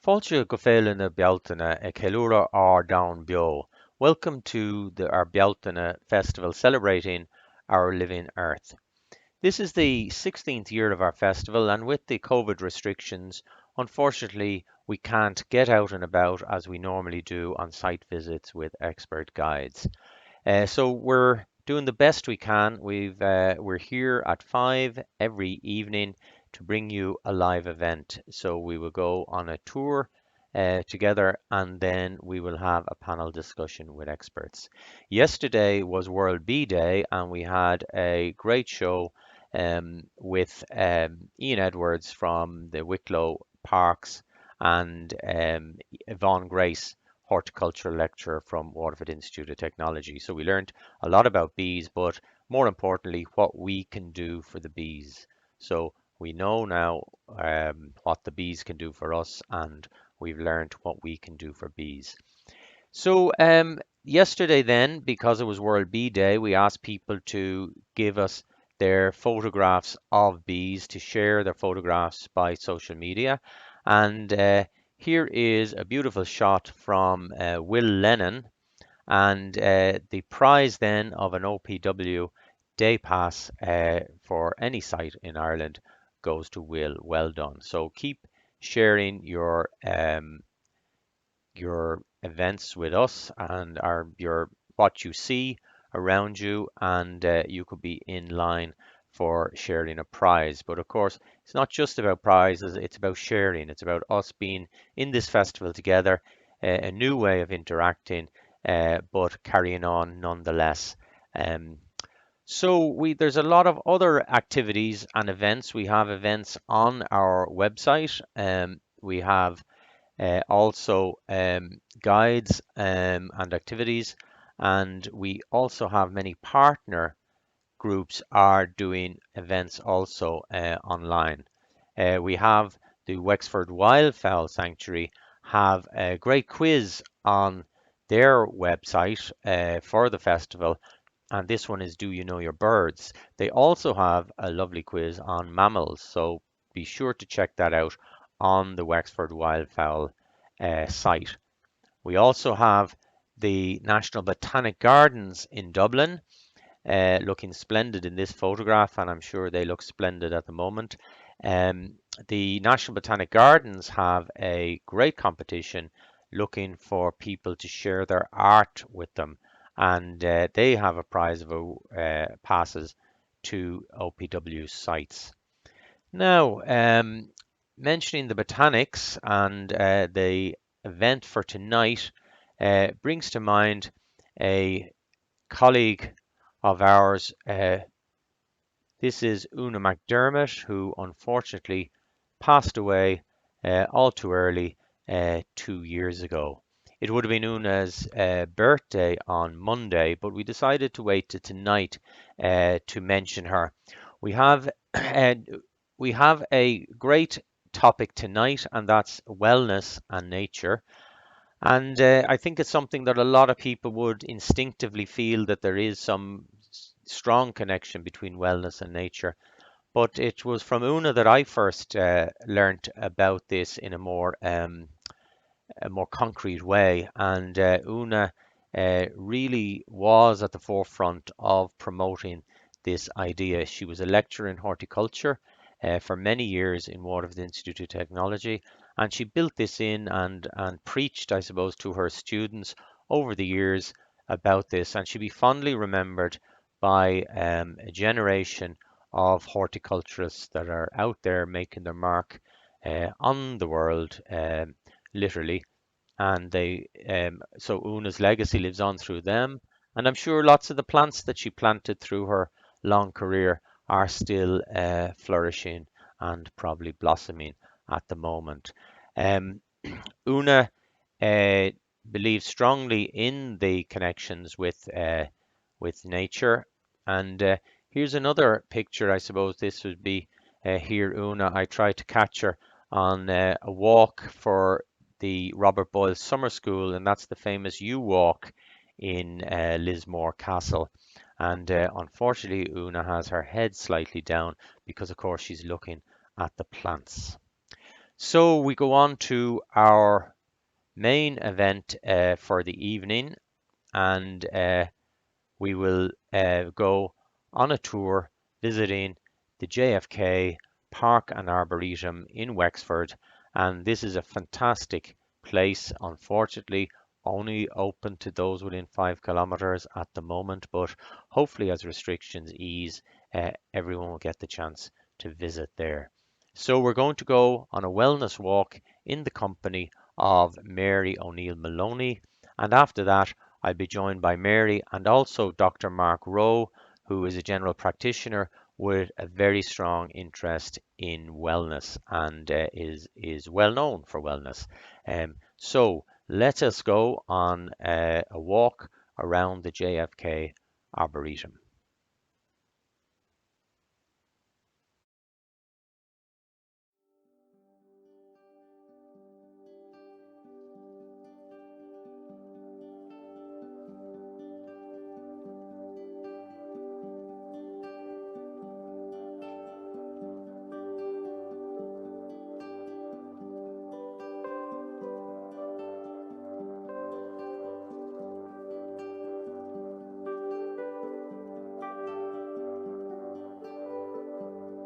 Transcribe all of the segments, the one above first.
Fáilte go féileanna bealtaine ag ceiliúradh Down Beo. Welcome to our Bealtaine Festival celebrating our living earth. This is the 16th year of our festival, and with the COVID restrictions, unfortunately, we can't get out and about as we normally do on site visits with expert guides. So we're doing the best we can. We're here at 5 every evening to bring you a live event. So we will go on a tour together, and then we will have a panel discussion with experts. Yesterday was World Bee Day, and we had a great show with Ian Edwards from the Wicklow Parks and Yvonne Grace, horticultural lecturer from Waterford Institute of Technology. So we learned a lot about bees, but more importantly, what we can do for the bees. So we know now what the bees can do for us, and we've learned what we can do for bees. So yesterday then, because it was World Bee Day, we asked people to give us their photographs of bees, to share their photographs by social media. And here is a beautiful shot from Will Lennon, and the prize then of an OPW day pass for any site in Ireland goes to Will. Well done. So keep sharing your events with us and your what you see around you, and you could be in line for sharing a prize. But of course, it's not just about prizes, it's about sharing. It's about us being in this festival together, a new way of interacting, but carrying on nonetheless. Um, there's a lot of other activities and events. We have events on our website. We have also guides and activities, and we also have many partner groups are doing events also online. We have the Wexford Wildfowl Sanctuary have a great quiz on their website for the festival, and this one is Do You Know Your Birds? They also have a lovely quiz on mammals, so be sure to check that out on the Wexford Wildfowl site. We also have the National Botanic Gardens in Dublin, looking splendid in this photograph, and I'm sure they look splendid at the moment. Um, the National Botanic Gardens have a great competition looking for people to share their art with them, and they have a prize of passes to OPW sites. Now, mentioning the botanics and the event for tonight brings to mind a colleague of ours. This is Una McDermott, who unfortunately passed away all too early 2 years ago. It would have been Una's birthday on Monday, but we decided to wait to tonight to mention her. We have we have a great topic tonight, and that's wellness and nature. And I think it's something that a lot of people would instinctively feel that there is some strong connection between wellness and nature. But it was from Una that I first learnt about this in a more concrete way. And Una really was at the forefront of promoting this idea. She was a lecturer in horticulture for many years in Waterford Institute of Technology, and she built this in and preached, I suppose, to her students over the years about this. And she'll be fondly remembered by a generation of horticulturists that are out there making their mark on the world, literally. And so Una's legacy lives on through them. And I'm sure lots of the plants that she planted through her long career are still flourishing and probably blossoming at the moment. Um, Una uh, believes strongly in the connections with nature. And here's another picture. I suppose this would be here, Una. I tried to catch her on a walk for the Robert Boyle Summer School, and that's the famous U Walk in Lismore Castle. And unfortunately, Una has her head slightly down because, of course, she's looking at the plants. So we go on to our main event for the evening, and we will go on a tour visiting the JFK Park and Arboretum in Wexford. And this is a fantastic place, unfortunately only open to those within 5 kilometers at the moment, but hopefully as restrictions ease, everyone will get the chance to visit there. So we're going to go on a wellness walk in the company of Mary O'Neill Maloney, and after that I'll be joined by Mary and also Dr. Mark Rowe, who is a general practitioner with a very strong interest in wellness and is well known for wellness. So let us go on a walk around the JFK Arboretum.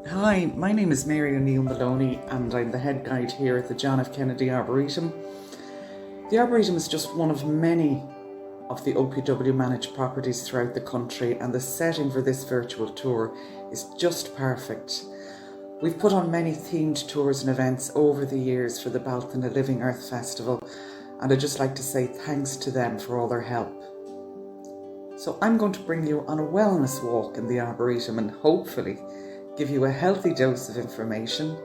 Hi, my name is Mary O'Neill Maloney and I'm the head guide here at the John F. Kennedy Arboretum. The Arboretum is just one of many of the OPW managed properties throughout the country, and the setting for this virtual tour is just perfect. We've put on many themed tours and events over the years for the Baltana Living Earth Festival, and I'd just like to say thanks to them for all their help. So I'm going to bring you on a wellness walk in the Arboretum and hopefully give you a healthy dose of information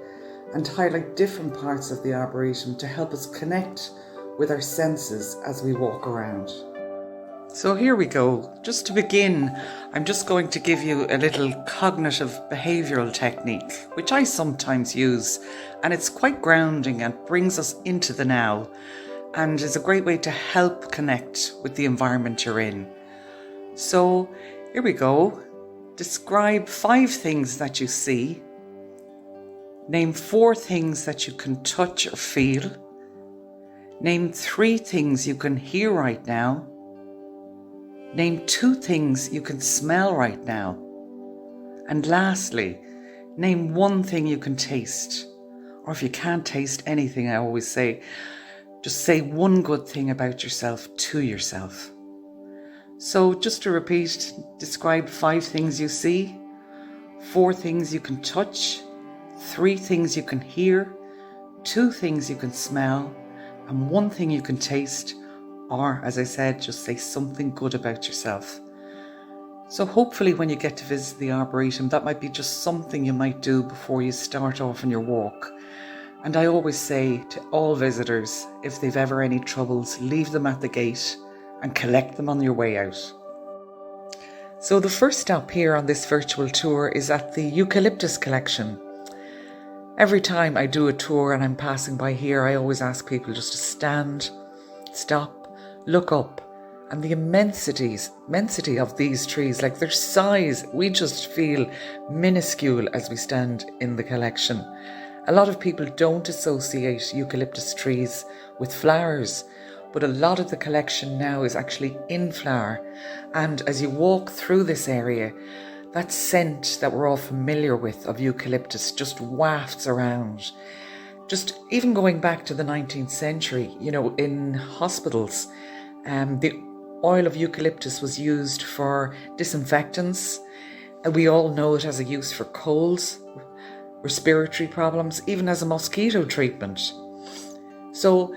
and highlight different parts of the Arboretum to help us connect with our senses as we walk around. So here we go. Just to begin, I'm just going to give you a little cognitive behavioural technique, which I sometimes use, and it's quite grounding and brings us into the now, and is a great way to help connect with the environment you're in. So here we go. Describe 5 things that you see. Name 4 things that you can touch or feel. Name 3 things you can hear right now. Name 2 things you can smell right now. And lastly, name 1 thing you can taste. Or if you can't taste anything, I always say, just say 1 good thing about yourself to yourself. So just to repeat, describe 5 things you see, 4 things you can touch, 3 things you can hear, 2 things you can smell, and 1 thing you can taste, or as I said, just say something good about yourself. So hopefully when you get to visit the Arboretum, that might be just something you might do before you start off on your walk. And I always say to all visitors, if they've ever any troubles, leave them at the gate and collect them on your way out. So the first stop here on this virtual tour is at the Eucalyptus Collection. Every time I do a tour and I'm passing by here, I always ask people just to stand, stop, look up, and the immensity of these trees, like their size, we just feel minuscule as we stand in the collection. A lot of people don't associate eucalyptus trees with flowers, but a lot of the collection now is actually in flower. And as you walk through this area, that scent that we're all familiar with of eucalyptus just wafts around. Just even going back to the 19th century, in hospitals, the oil of eucalyptus was used for disinfectants. We all know it has a use for colds, respiratory problems, even as a mosquito treatment. So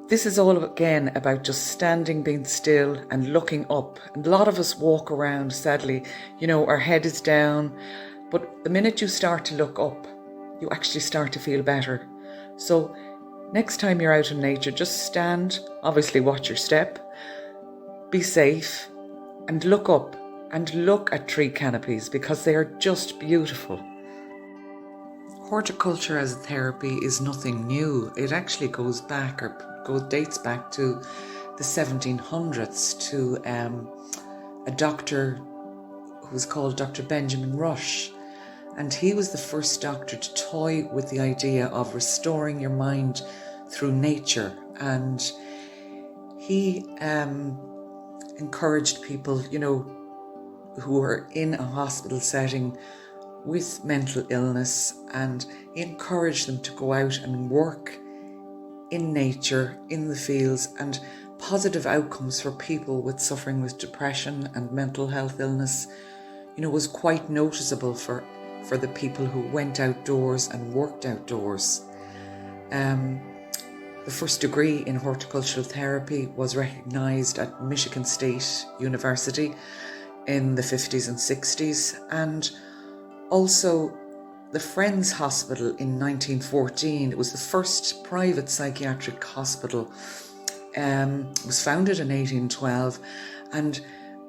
this is all again about just standing, being still and looking up. And a lot of us walk around, sadly, our head is down. But the minute you start to look up, you actually start to feel better. So next time you're out in nature, just stand, obviously watch your step, be safe, and look up and look at tree canopies because they are just beautiful. Horticulture as a therapy is nothing new. It actually dates back to the 1700s to a doctor who was called Dr. Benjamin Rush. And he was the first doctor to toy with the idea of restoring your mind through nature. And he encouraged people, who were in a hospital setting with mental illness, and he encouraged them to go out and work in nature, in the fields, and positive outcomes for people with suffering with depression and mental health illness, was quite noticeable for the people who went outdoors and worked outdoors. The first degree in horticultural therapy was recognised at Michigan State University in the 50s and 60s, and also the Friends Hospital in 1914. It was the first private psychiatric hospital. Was founded in 1812 and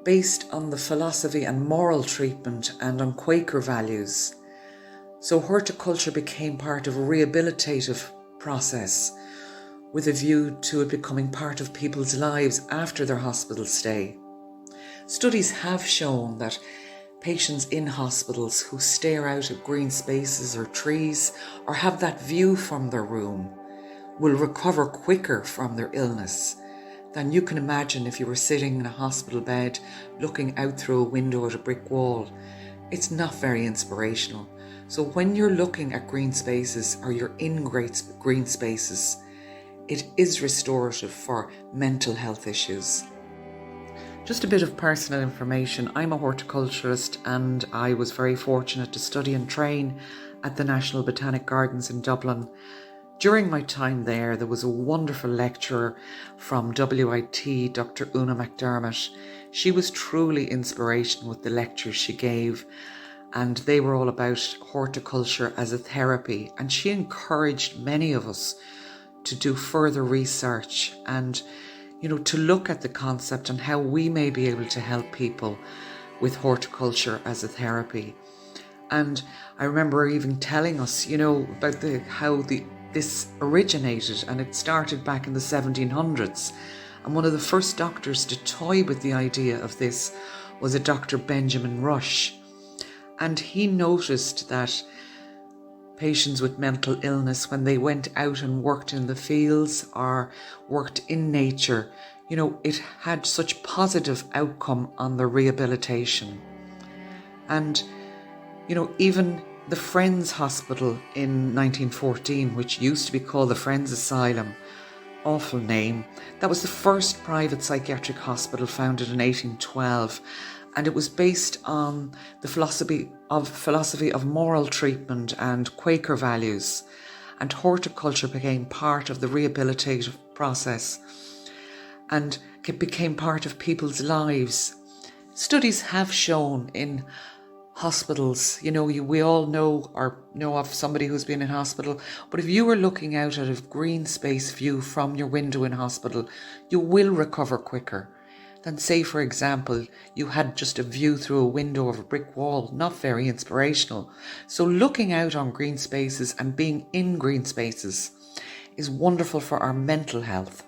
based on the philosophy and moral treatment and on Quaker values. So horticulture became part of a rehabilitative process with a view to it becoming part of people's lives after their hospital stay. Studies have shown that patients in hospitals who stare out at green spaces or trees or have that view from their room will recover quicker from their illness than you can imagine if you were sitting in a hospital bed looking out through a window at a brick wall. It's not very inspirational. So when you're looking at green spaces or you're in great green spaces, it is restorative for mental health issues. Just a bit of personal information. I'm a horticulturist and I was very fortunate to study and train at the National Botanic Gardens in Dublin. During my time there was a wonderful lecturer from WIT, Dr. Una McDermott. She was truly inspirational with the lectures she gave, and they were all about horticulture as a therapy. And she encouraged many of us to do further research and, to look at the concept and how we may be able to help people with horticulture as a therapy. And I remember her even telling us, about how this originated, and it started back in the 1700s. And one of the first doctors to toy with the idea of this was a Dr. Benjamin Rush. And he noticed that patients with mental illness, when they went out and worked in the fields or worked in nature, it had such positive outcome on their rehabilitation. And, even the Friends Hospital in 1914, which used to be called the Friends Asylum, awful name, that was the first private psychiatric hospital founded in 1812, and it was based on the philosophy of moral treatment and Quaker values, and horticulture became part of the rehabilitative process and it became part of people's lives. Studies have shown in hospitals, we all know of somebody who's been in hospital, but if you were looking out at a green space view from your window in hospital, you will recover quicker than, say, for example, you had just a view through a window of a brick wall. Not very inspirational. So looking out on green spaces and being in green spaces is wonderful for our mental health.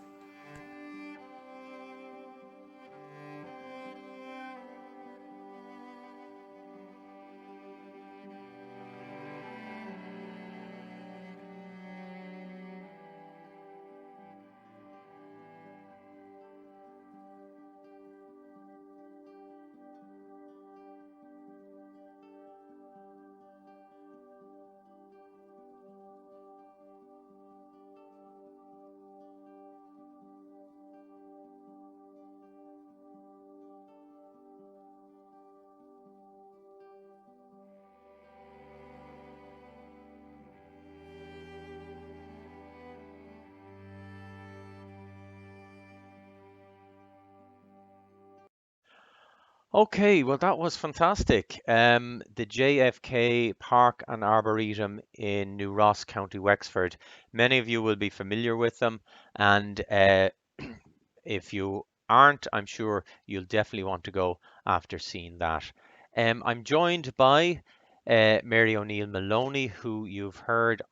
Okay, well, that was fantastic. The JFK Park and Arboretum in New Ross, County Wexford. Many of you will be familiar with them, and if you aren't, I'm sure you'll definitely want to go after seeing that. I'm joined by Mary O'Neill Maloney, who you've heard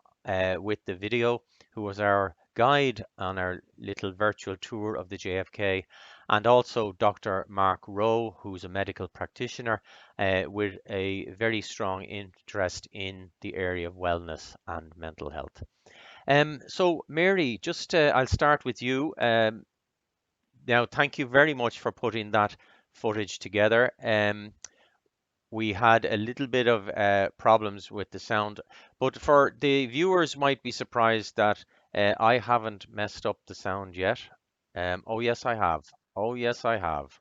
with the video, who was our guide on our little virtual tour of the JFK, and also Dr. Mark Rowe, who's a medical practitioner with a very strong interest in the area of wellness and mental health. So, Mary, just I'll start with you. Now, thank you very much for putting that footage together. We had a little bit of problems with the sound, but for the viewers might be surprised that I haven't messed up the sound yet. Oh yes, I have. Oh yes, I have.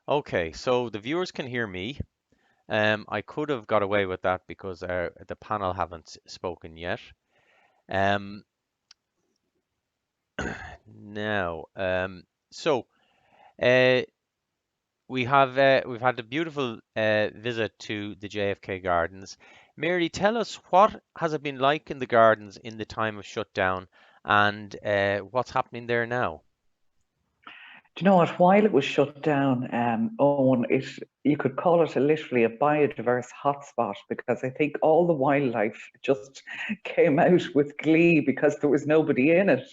Okay, so the viewers can hear me. I could have got away with that because the panel haven't spoken yet. Um, now, so uh, we've had a beautiful visit to the JFK Gardens. Mary, tell us what has it been like in the gardens in the time of shutdown, and what's happening there now? Do you know what? While it was shut down, Owen, you could call it literally a biodiverse hotspot because I think all the wildlife just came out with glee because there was nobody in it.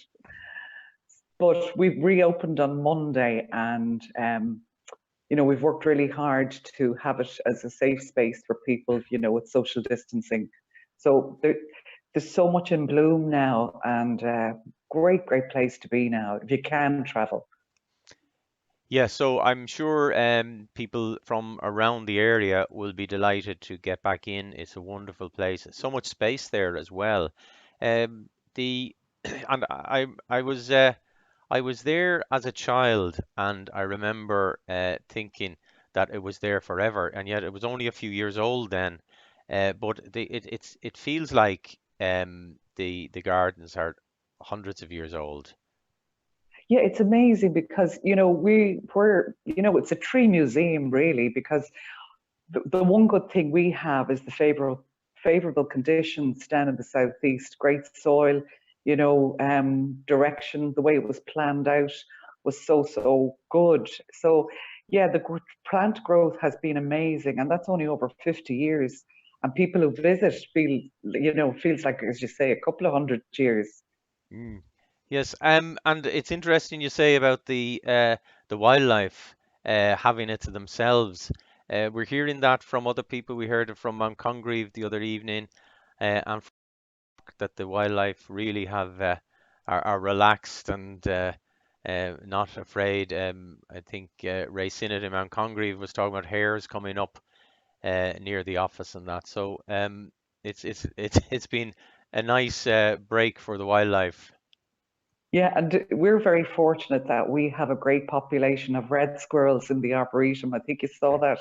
But we reopened on Monday, and we've worked really hard to have it as a safe space for people, with social distancing. So there's so much in bloom now, and great place to be now if you can travel. Yeah, so I'm sure people from around the area will be delighted to get back in. It's a wonderful place. So much space there as well. The and I was there as a child, and I remember thinking that it was there forever, and yet it was only a few years old then. It feels like the gardens are hundreds of years old. Yeah, it's amazing because it's a tree museum really because the one good thing we have is the favorable conditions down in the southeast, great soil, direction, the way it was planned out was so good. So yeah, the plant growth has been amazing, and that's only over 50 years. And people who visit feels like, as you say, a couple of hundred years. Mm. Yes, and it's interesting you say about the wildlife having it to themselves. We're hearing that from other people. We heard it from Mount Congreve the other evening, and that the wildlife really have are relaxed and not afraid. I think Ray Sinnott in Mount Congreve was talking about hares coming up near the office and that. So it's been a nice break for the wildlife. Yeah, and we're very fortunate that we have a great population of red squirrels in the Arboretum. I think you saw that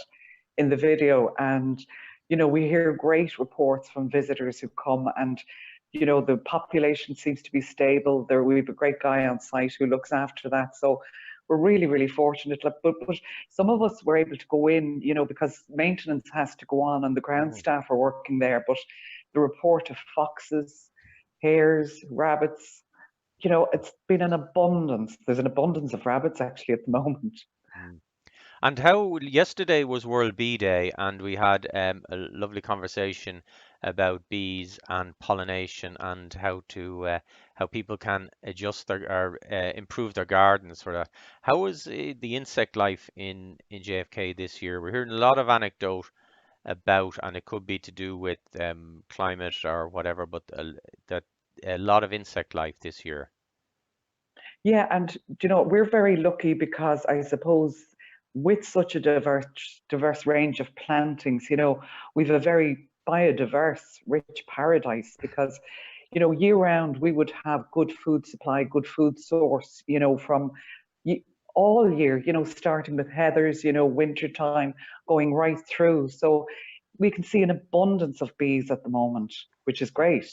in the video. And, we hear great reports from visitors who come, and, the population seems to be stable. We have a great guy on site who looks after that. So we're really, really fortunate. Like, but some of us were able to go in, because maintenance has to go on and the ground Mm. staff are working there. But the report of foxes, hares, rabbits, it's been an abundance. There's an abundance of rabbits actually at the moment. Mm. And how yesterday was World Bee Day, and we had a lovely conversation about bees and pollination and how people can adjust their or improve their gardens for that. How was the insect life in JFK this year? We're hearing a lot of anecdote about, and it could be to do with climate or whatever, but that a lot of insect life this year. Yeah, and we're very lucky because I suppose with such a diverse range of plantings, we've a very biodiverse, rich paradise because, year round we would have good food supply, good food source, from y- all year, starting with heathers, winter time, going right through. So we can see an abundance of bees at the moment, which is great.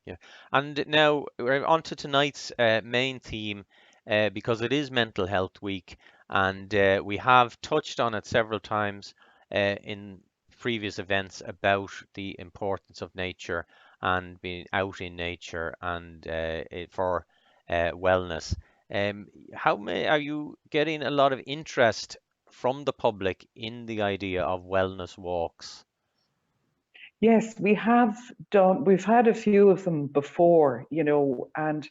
Yeah. And now we're on to tonight's main theme because it is Mental Health Week, and we have touched on it several times in previous events about the importance of nature and being out in nature and for wellness. Are you getting a lot of interest from the public in the idea of wellness walks? Yes, we have done, we've had a few of them before, and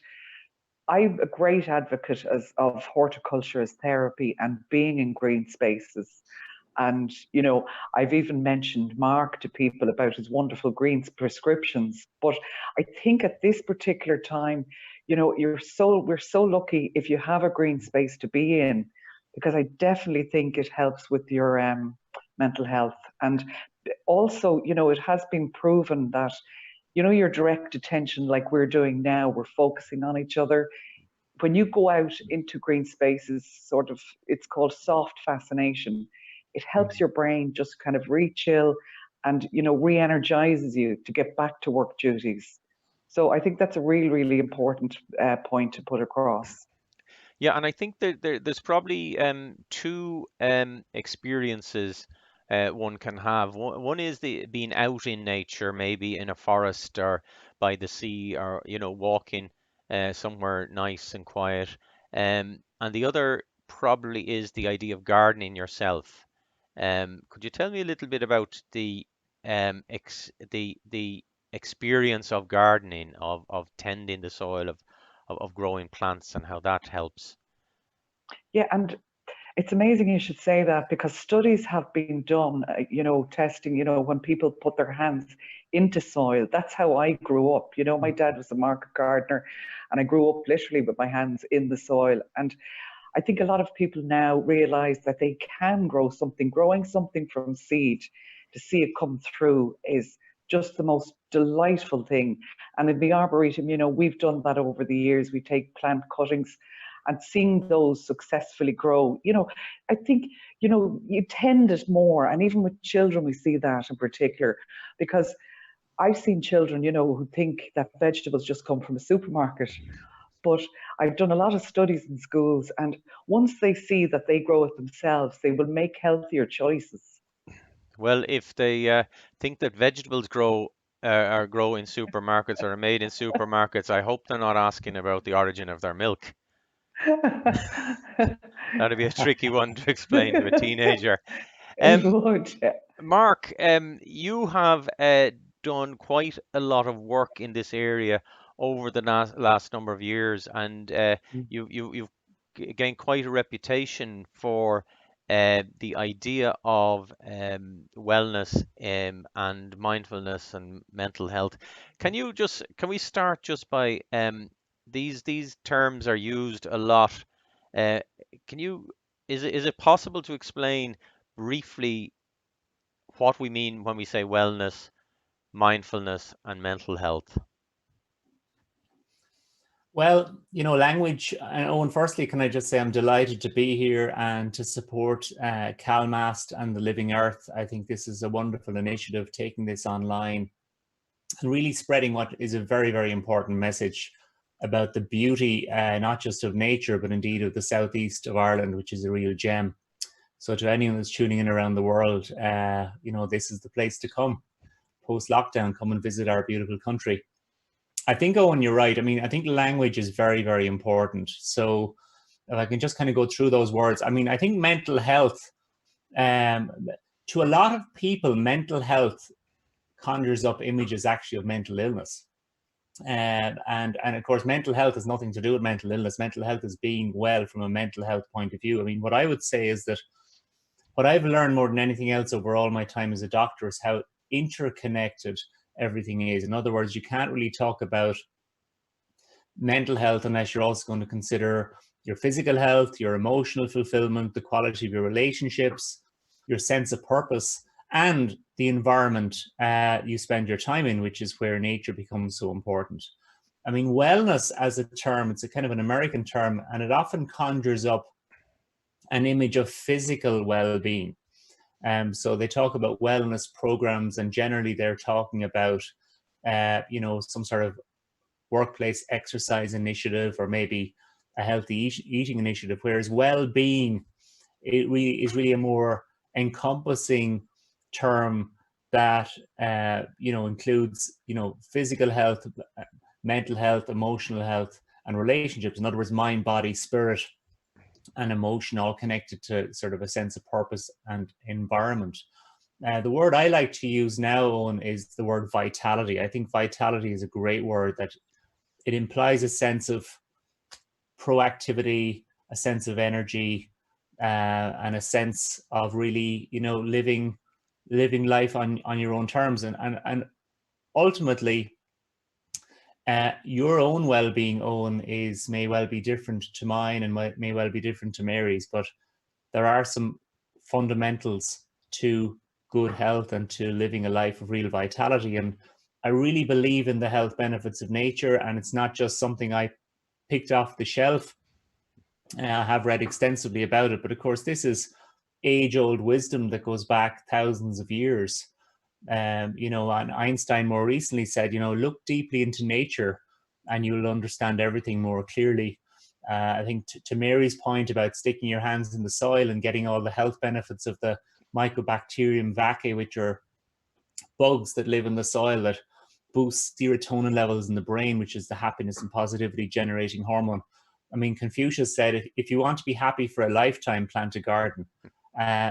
I'm a great advocate of horticulture as therapy and being in green spaces. And, I've even mentioned Mark to people about his wonderful greens prescriptions. But I think at this particular time, we're so lucky if you have a green space to be in, because I definitely think it helps with your mental health. And also, it has been proven that, your direct attention, like we're doing now, we're focusing on each other. When you go out into green spaces, sort of, it's called soft fascination. It helps your brain just kind of re-chill and, re-energizes you to get back to work duties. So I think that's a really, really important point to put across. Yeah, and I think that there's probably two experiences one can have. One is the being out in nature, maybe in a forest or by the sea, or walking somewhere nice and quiet. And the other probably is the idea of gardening yourself. Could you tell me a little bit about the experience of gardening, of tending the soil, of growing plants, and how that helps? Yeah, and it's amazing you should say that, because studies have been done, testing, when people put their hands into soil. That's how I grew up. My dad was a market gardener, and I grew up literally with my hands in the soil. And I think a lot of people now realize that they can grow something. Growing something from seed to see it come through is just the most delightful thing. And in the Arboretum, we've done that over the years. We take plant cuttings and seeing those successfully grow, I think, you tend it more. And even with children, we see that in particular, because I've seen children, who think that vegetables just come from a supermarket. But I've done a lot of studies in schools, and once they see that they grow it themselves, they will make healthier choices. Well, if they think that vegetables grow in supermarkets or are made in supermarkets, I hope they're not asking about the origin of their milk. That'd be a tricky one to explain to a teenager. It Um, would. Mark, you have done quite a lot of work in this area over the last number of years, and you've gained quite a reputation for the idea of wellness and mindfulness and mental health. Can we start just by these terms are used a lot. Uh, can you is it possible to explain briefly what we mean when we say wellness, mindfulness, and mental health? Well, language, and Owen, firstly, can I just say I'm delighted to be here and to support CalMast and the Living Earth. I think this is a wonderful initiative, taking this online and really spreading what is a very, very important message about the beauty, not just of nature, but indeed of the southeast of Ireland, which is a real gem. So to anyone that's tuning in around the world, this is the place to come. Post-lockdown, come and visit our beautiful country. I think, Owen, you're right. I mean, I think language is very, very important. So if I can just kind of go through those words. I mean, I think mental health, um, to a lot of people, mental health conjures up images actually of mental illness. And of course, mental health has nothing to do with mental illness. Mental health is being well from a mental health point of view. I mean, what I would say is that what I've learned more than anything else over all my time as a doctor is how interconnected everything is. In other words, you can't really talk about mental health unless you're also going to consider your physical health, your emotional fulfillment, the quality of your relationships, your sense of purpose, and the environment you spend your time in, which is where nature becomes so important. I mean, wellness as a term, it's a kind of an American term, and it often conjures up an image of physical well-being. So they talk about wellness programs, and generally they're talking about, some sort of workplace exercise initiative, or maybe a healthy eating initiative. Whereas well-being, is really a more encompassing term that includes physical health, mental health, emotional health, and relationships. In other words, mind, body, spirit, and emotion, all connected to sort of a sense of purpose and environment. The word I like to use now, Owen, is the word vitality. I think vitality is a great word, that it implies a sense of proactivity, a sense of energy, and a sense of really, living life on your own terms, and ultimately, your own well-being, Owen, may well be different to mine, and may well be different to Mary's, but there are some fundamentals to good health and to living a life of real vitality. And I really believe in the health benefits of nature, and it's not just something I picked off the shelf. I have read extensively about it, but of course, this is age-old wisdom that goes back thousands of years. And Einstein more recently said, look deeply into nature and you'll understand everything more clearly. I think to Mary's point about sticking your hands in the soil and getting all the health benefits of the Mycobacterium vaccae, which are bugs that live in the soil that boost serotonin levels in the brain, which is the happiness and positivity generating hormone. I mean, Confucius said, if you want to be happy for a lifetime, plant a garden.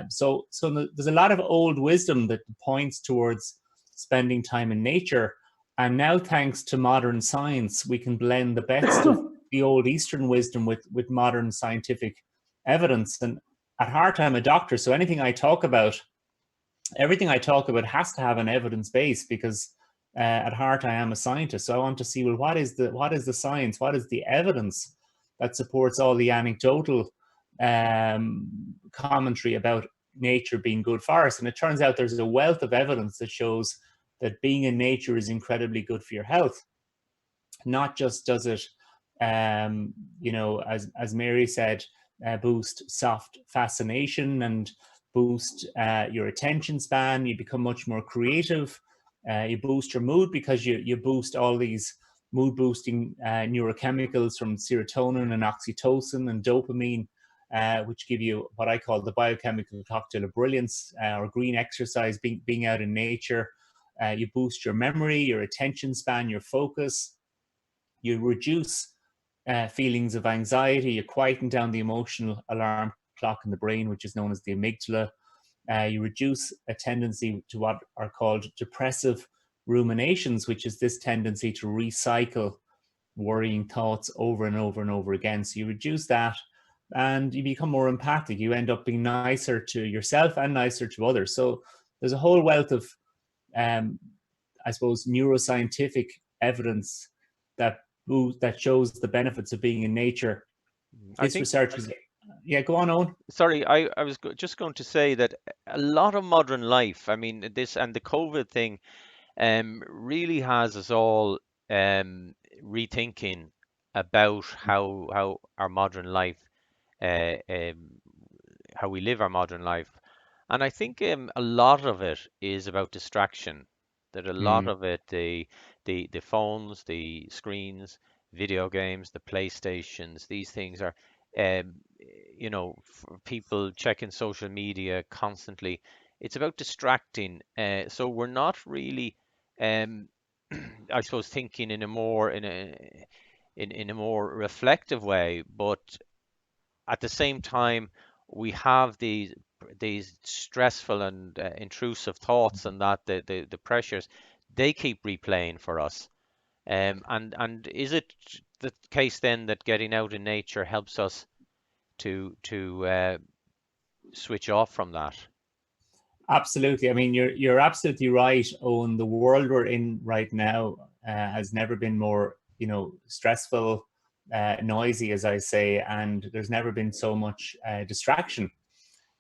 So there's a lot of old wisdom that points towards spending time in nature. And now, thanks to modern science, we can blend the best of the old Eastern wisdom with modern scientific evidence. And at heart, I'm a doctor, so everything I talk about has to have an evidence base, because at heart I am a scientist. So I want to see, well, what is the science? What is the evidence that supports all the anecdotal commentary about nature being good for us? And it turns out there's a wealth of evidence that shows that being in nature is incredibly good for your health. Not just does it, as Mary said, boost soft fascination and boost your attention span. You become much more creative. You boost your mood because you boost all these mood boosting neurochemicals from serotonin and oxytocin and dopamine, which give you what I call the biochemical cocktail of brilliance, or green exercise, being out in nature. You boost your memory, your attention span, your focus. You reduce feelings of anxiety. You quieten down the emotional alarm clock in the brain, which is known as the amygdala. You reduce a tendency to what are called depressive ruminations, which is this tendency to recycle worrying thoughts over and over and over again. So you reduce that and you become more empathic. You end up being nicer to yourself and nicer to others. So there's a whole wealth of, I suppose, neuroscientific evidence that shows the benefits of being in nature. This research is... Yeah, go on, Owen. Sorry, I was just going to say that a lot of modern life, I mean, this and the COVID thing, really has us all rethinking about how our modern life, uh, um, how we live our modern life. And I think a lot of it is about distraction. That a lot of it, the phones, the screens, video games, the PlayStations, these things are, um, for people checking social media constantly. It's about distracting. So we're not really, um, I suppose, thinking in a more reflective way, but at the same time, we have these stressful and intrusive thoughts, and that the pressures they keep replaying for us. And is it the case then that getting out in nature helps us to switch off from that? Absolutely. I mean, you're absolutely right, Owen. The world we're in right now has never been more, stressful, noisy, as I say, and there's never been so much distraction.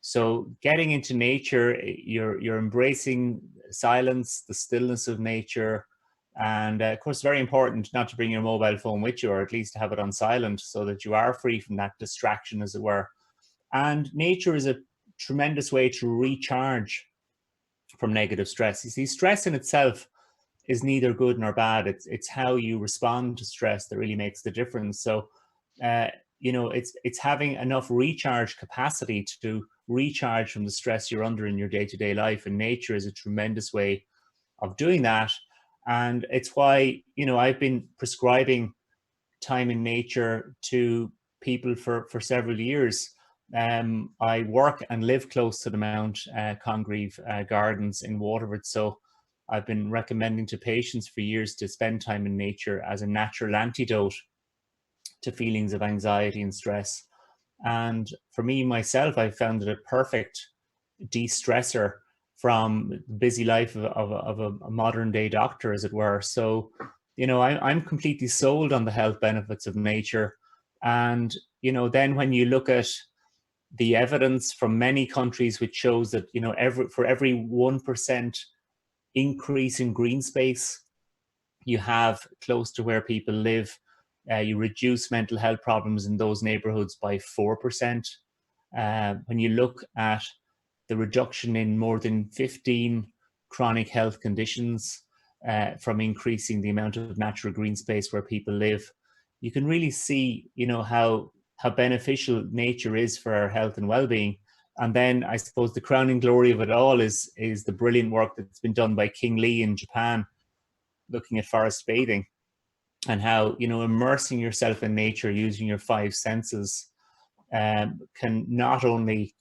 So getting into nature, you're embracing silence, the stillness of nature, and of course, very important not to bring your mobile phone with you, or at least to have it on silent, so that you are free from that distraction, as it were. And nature is a tremendous way to recharge from negative stress. You see, stress in itself is neither good nor bad. It's how you respond to stress that really makes the difference. So, it's having enough recharge capacity to recharge from the stress you're under in your day-to-day life. And nature is a tremendous way of doing that. And it's why, I've been prescribing time in nature to people for several years. I work and live close to the Mount Congreve Gardens in Waterford, so I've been recommending to patients for years to spend time in nature as a natural antidote to feelings of anxiety and stress. And for me, myself, I found it a perfect de-stressor from the busy life of a modern day doctor, as it were. So, I'm completely sold on the health benefits of nature. And, then when you look at the evidence from many countries, which shows that, for every 1% increase in green space you have close to where people live, you reduce mental health problems in those neighborhoods by 4%. When you look at the reduction in more than 15 chronic health conditions from increasing the amount of natural green space where people live, you can really see, how beneficial nature is for our health and well-being. And then I suppose the crowning glory of it all is the brilliant work that's been done by King Lee in Japan, looking at forest bathing, and how, immersing yourself in nature using your five senses can not only,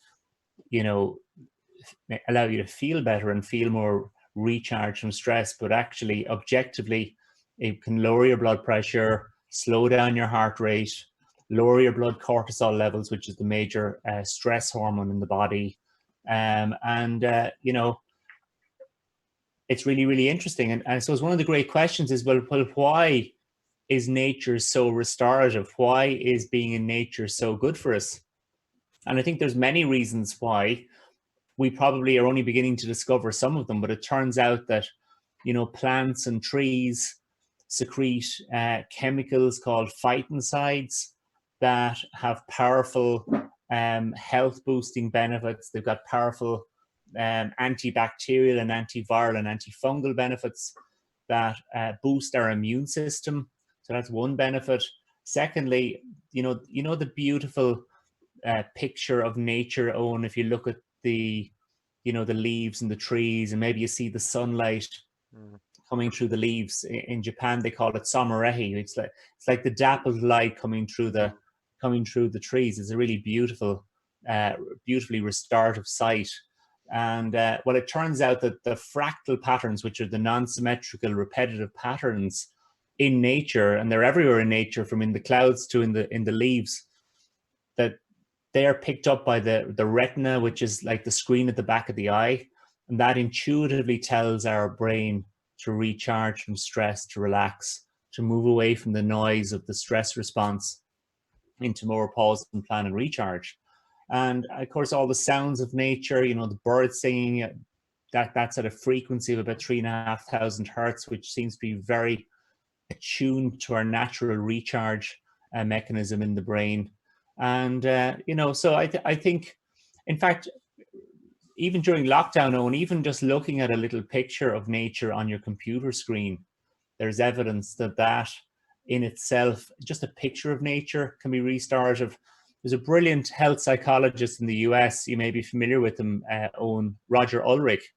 allow you to feel better and feel more recharged from stress, but actually objectively it can lower your blood pressure, slow down your heart rate, lower your blood cortisol levels, which is the major stress hormone in the body. It's really, really interesting. And so one of the great questions is, well, why is nature so restorative? Why is being in nature so good for us? And I think there's many reasons why. We probably are only beginning to discover some of them, but it turns out that, plants and trees secrete chemicals called phytoncides that have powerful health boosting benefits. They've got powerful antibacterial and antiviral and antifungal benefits that boost our immune system. So that's one benefit. Secondly, the beautiful picture of nature, Owen, if you look at the leaves and the trees, and maybe you see the sunlight coming through the leaves. In Japan, they call it somorehi. It's like the dappled light coming through the trees. It's a really beautiful, beautifully restorative sight. And it turns out that the fractal patterns, which are the non-symmetrical repetitive patterns in nature, and they're everywhere in nature, from in the clouds to in the leaves, that they are picked up by the retina, which is like the screen at the back of the eye. And that intuitively tells our brain to recharge from stress, to relax, to move away from the noise of the stress response into more pause and plan and recharge. And of course, all the sounds of nature, the birds singing, that's at a frequency of about 3,500 hertz, which seems to be very attuned to our natural recharge mechanism in the brain. And, so I think, in fact, even during lockdown, Owen, even just looking at a little picture of nature on your computer screen, there's evidence that in itself, just a picture of nature can be restorative. There's a brilliant health psychologist in the US, you may be familiar with him, Owen, Roger Ulrich.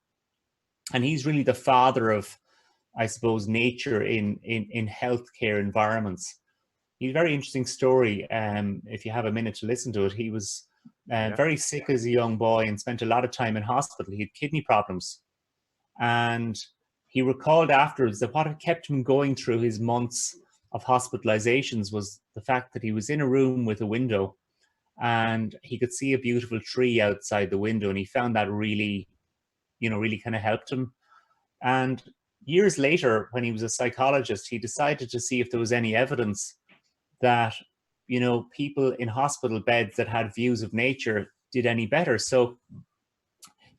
And he's really the father of, I suppose, nature in healthcare environments. He's a very interesting story. If you have a minute to listen to it, he was very sick as a young boy and spent a lot of time in hospital. He had kidney problems. And he recalled afterwards that what had kept him going through his months of hospitalizations was the fact that he was in a room with a window and he could see a beautiful tree outside the window. And he found that really, really kind of helped him. And years later, when he was a psychologist, he decided to see if there was any evidence that, people in hospital beds that had views of nature did any better. So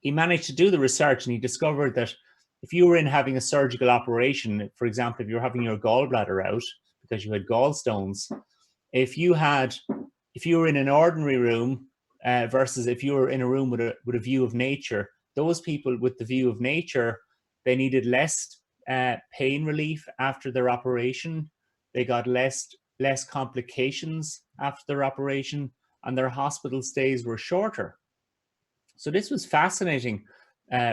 he managed to do the research, and he discovered that if you were in having a surgical operation, for example, if you're having your gallbladder out because you had gallstones, if you were in an ordinary room versus if you were in a room with a view of nature, those people with the view of nature, they needed less pain relief after their operation. They got less complications after their operation, and their hospital stays were shorter. So this was fascinating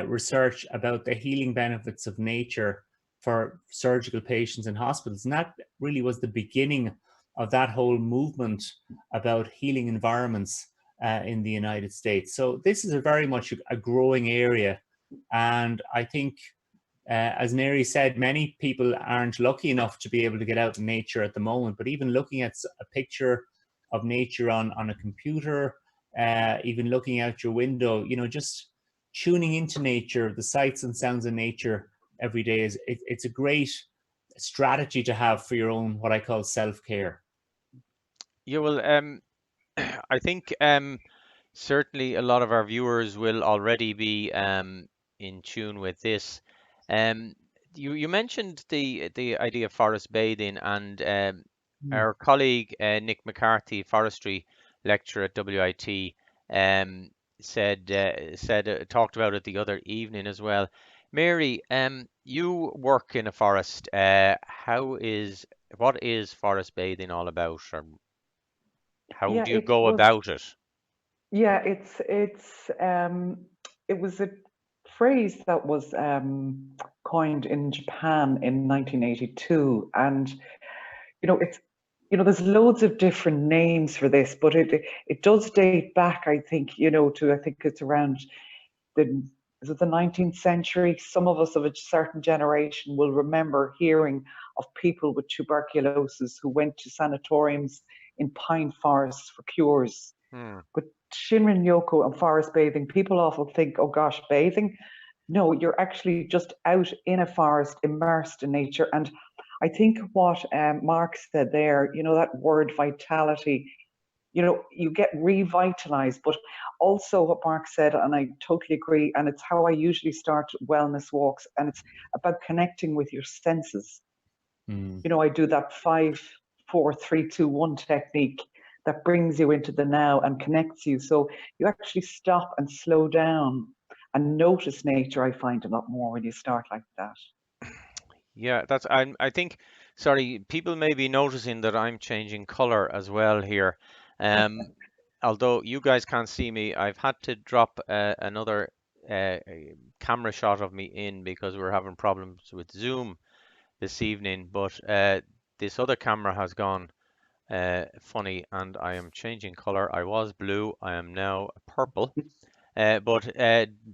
research about the healing benefits of nature for surgical patients in hospitals. And that really was the beginning of that whole movement about healing environments in the United States. So this is a very much a growing area. And I think, as Mary said, many people aren't lucky enough to be able to get out in nature at the moment, but even looking at a picture of nature on a computer, even looking out your window, just tuning into nature, the sights and sounds of nature every day it's a great strategy to have for your own, what I call self-care. Yeah, well, I think certainly a lot of our viewers will already be in tune with this. Um, you mentioned the idea of forest bathing, and Mm. our colleague Nick McCarthy, forestry lecturer at WIT, um, said talked about it the other evening as well. Mary, you work in a forest. What is forest bathing all about, or how Yeah, do you it go was. about it? Yeah, it was a phrase that was coined in Japan in 1982, and it's there's loads of different names for this, but it does date back, I think, to I think it's around the is it the 19th century. Some of us of a certain generation will remember hearing of people with tuberculosis who went to sanatoriums in pine forests for cures. Hmm. But Shinrin Yoku and forest bathing, people often think, oh gosh, bathing. No, you're actually just out in a forest, immersed in nature. And I think what Mark said there, that word vitality, you get revitalized. But also what Mark said, and I totally agree, and it's how I usually start wellness walks, and it's about connecting with your senses. Mm. I do that 5, 4, 3, 2, 1 technique that brings you into the now and connects you. So you actually stop and slow down and notice nature. I find a lot more when you start like that. Yeah, I think, sorry, people may be noticing that I'm changing color as well here. Um, Although you guys can't see me, I've had to drop another uh, camera shot of me in because we're having problems with Zoom this evening. But this other camera has gone funny, and I am changing color. I was blue, I am now purple. But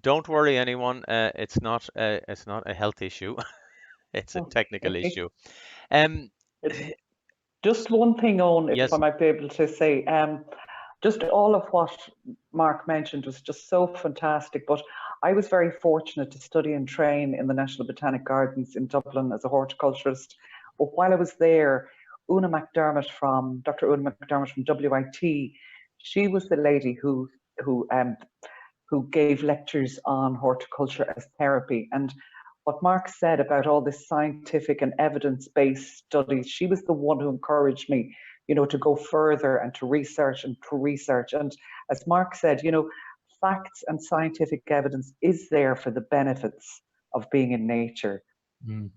don't worry, anyone. It's not a health issue. It's a technical Okay. issue. Um, Just one thing on, if I yes, might be able to say, just all of what Mark mentioned was just so fantastic. But I was very fortunate to study and train in the National Botanic Gardens in Dublin as a horticulturist. But while I was there, Dr. Una McDermott from WIT, she was the lady who um, who gave lectures on horticulture as therapy. And what Mark said about all this scientific and evidence-based studies, she was the one who encouraged me, to go further and to research and to research. And as Mark said, facts and scientific evidence is there for the benefits of being in nature. Mm.